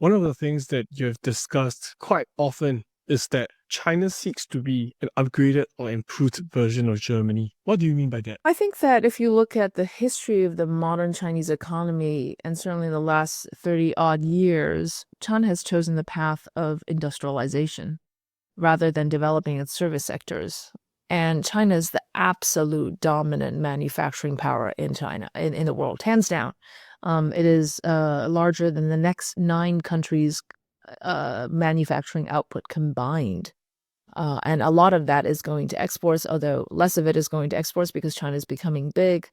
One of the things that you've discussed quite often is that China seeks to be an upgraded or improved version of Germany. What do you mean by that? I think that if you look at the history of the modern Chinese economy, and certainly the last 30 odd years, China has chosen the path of industrialization rather than developing its service sectors. And China is the absolute dominant manufacturing power in in the world, hands down. It is larger than the next 9 countries' manufacturing output combined. And a lot of that is going to exports, although less of it is going to exports because China is becoming big.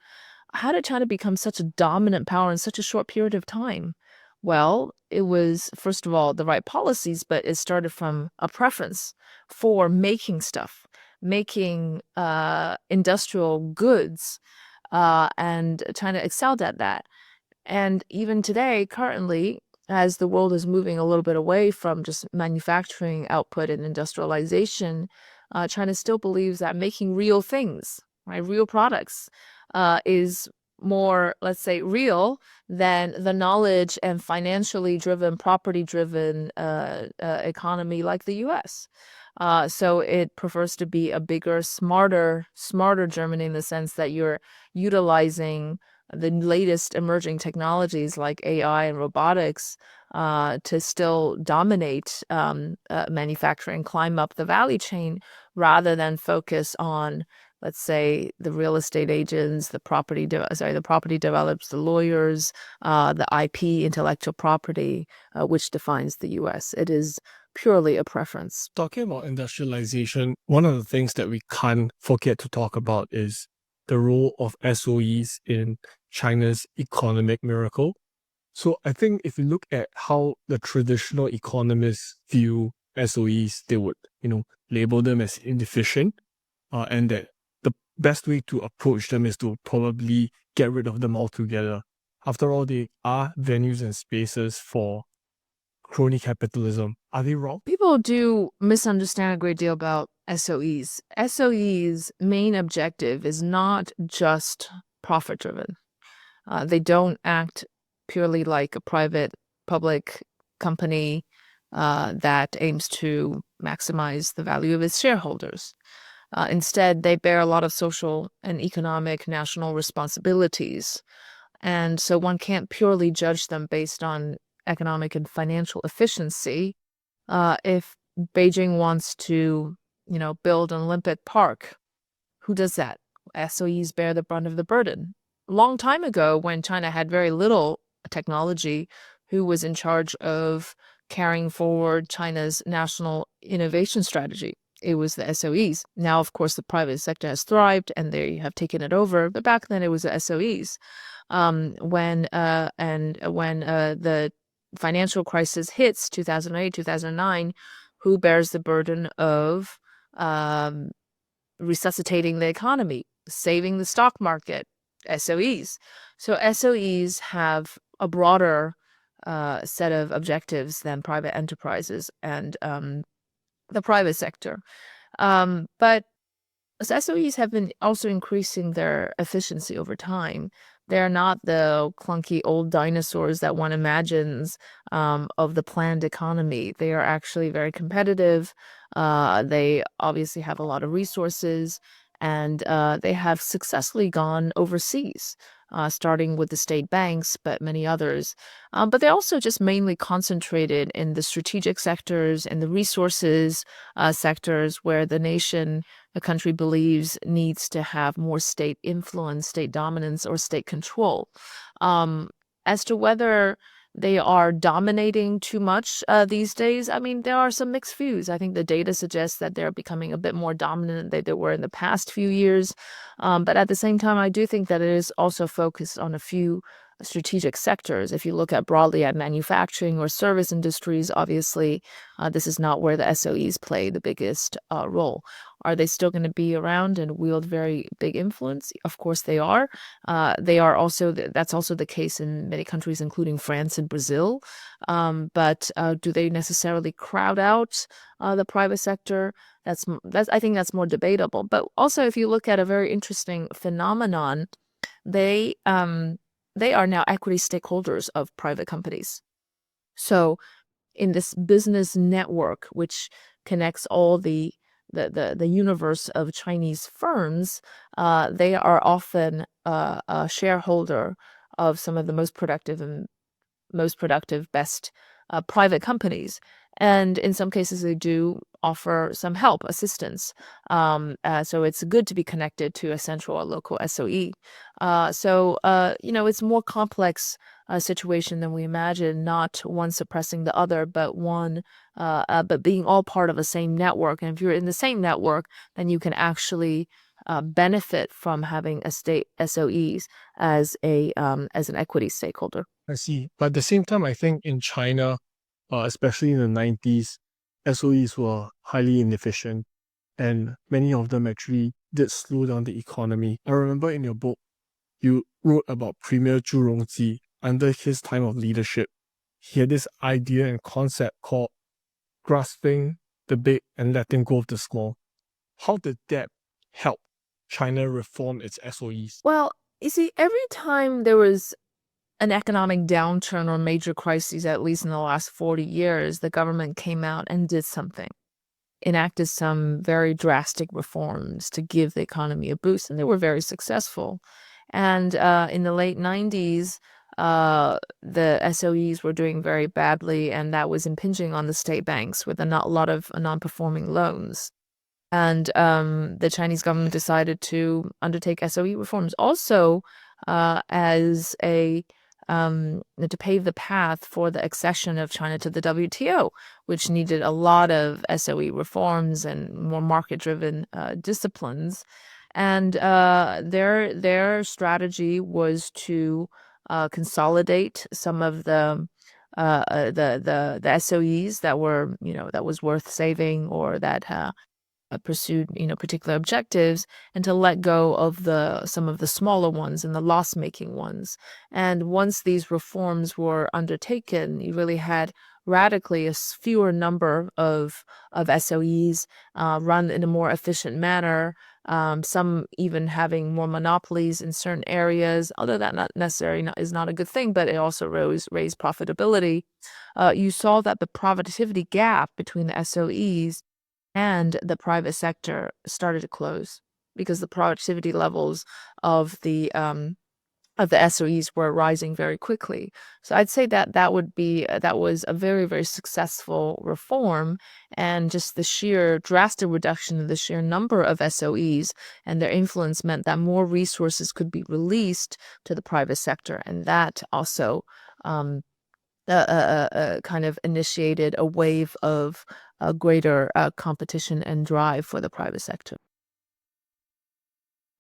How did China become such a dominant power in such a short period of time? Well, it was, first of all, the right policies, but it started from a preference for making stuff, making industrial goods, and China excelled at that. And even today, currently, as the world is moving a little bit away from just manufacturing output and industrialization, China still believes that making real things, right, real products, is more, let's say, real than the knowledge and financially driven, property driven economy like the US. So it prefers to be a bigger, smarter Germany in the sense that you're utilizing the latest emerging technologies like AI and robotics to still dominate manufacturing, climb up the value chain, rather than focus on, let's say, the real estate agents, the the property developers, the lawyers, the IP, intellectual property, which defines the U.S. It is purely a preference. Talking about industrialization, one of the things that we can't forget to talk about is the role of SOEs in China's economic miracle. So I think if you look at how the traditional economists view SOEs, they would, label them as inefficient, and that the best way to approach them is to probably get rid of them altogether. After all, they are venues and spaces for crony capitalism. Are they wrong? People do misunderstand a great deal about SOEs. SOEs' main objective is not just profit driven. They don't act purely like a private public company that aims to maximize the value of its shareholders. Instead, they bear a lot of social and economic national responsibilities. And so one can't purely judge them based on economic and financial efficiency. If Beijing wants to, build an Olympic park, who does that? SOEs bear the brunt of the burden. A long time ago, when China had very little technology, who was in charge of carrying forward China's national innovation strategy? It was the SOEs. Now, of course, the private sector has thrived and they have taken it over. But back then, it was the SOEs. When the financial crisis hits 2008, 2009, who bears the burden of resuscitating the economy, saving the stock market? SOEs. So SOEs have a broader set of objectives than private enterprises and the private sector. But SOEs have been also increasing their efficiency over time. They're not the clunky old dinosaurs that one imagines of the planned economy. They are actually very competitive. They obviously have a lot of resources, and they have successfully gone overseas, starting with the state banks, but many others. But they're also just mainly concentrated in the strategic sectors and the resources sectors where the country believes needs to have more state influence, state dominance, or state control. As to whether they are dominating too much these days, I mean, there are some mixed views. I think the data suggests that they're becoming a bit more dominant than they were in the past few years. But at the same time, I do think that it is also focused on a few strategic sectors. If you look at broadly at manufacturing or service industries, obviously, this is not where the SOEs play the biggest role. Are they still going to be around and wield very big influence? Of course they are. They are also, that's also the case in many countries, including France and Brazil. But do they necessarily crowd out the private sector? I think that's more debatable. But also, if you look at a very interesting phenomenon, they are now equity stakeholders of private companies. So in this business network, which connects all the universe of Chinese firms, they are often a shareholder of some of the most productive best private companies. And in some cases, they do offer some help, assistance. So it's good to be connected to a central or local SOE. It's more complex situation than we imagine, not one suppressing the other, but but being all part of the same network. And if you're in the same network, then you can actually benefit from having a state SOEs as an equity stakeholder. I see. But at the same time, I think in China, especially in the 90s, SOEs were highly inefficient, and many of them actually did slow down the economy. I remember in your book, you wrote about Premier Zhu Rongji. Under his time of leadership, he had this idea and concept called grasping the big and letting go of the small. How did that help China reform its SOEs? Well, you see, every time there was an economic downturn or major crises, at least in the last 40 years, the government came out and did something, enacted some very drastic reforms to give the economy a boost, and they were very successful. And in the late 90s, the SOEs were doing very badly, and that was impinging on the state banks with a lot of non-performing loans. And the Chinese government decided to undertake SOE reforms also as to pave the path for the accession of China to the WTO, which needed a lot of SOE reforms and more market-driven disciplines. And their strategy was to consolidate some of the SOEs that was worth saving or that pursued particular objectives, and to let go of some of the smaller ones and the loss-making ones. And once these reforms were undertaken, you really had radically a fewer number of SOEs run in a more efficient manner, some even having more monopolies in certain areas, although that not necessarily is not a good thing, but it also raised profitability. You saw that the productivity gap between the SOEs and the private sector started to close because the productivity levels of the SOEs were rising very quickly. So I'd say that that was a very, very successful reform, and just the sheer drastic reduction of the sheer number of SOEs and their influence meant that more resources could be released to the private sector, and that also kind of initiated a wave of greater competition and drive for the private sector.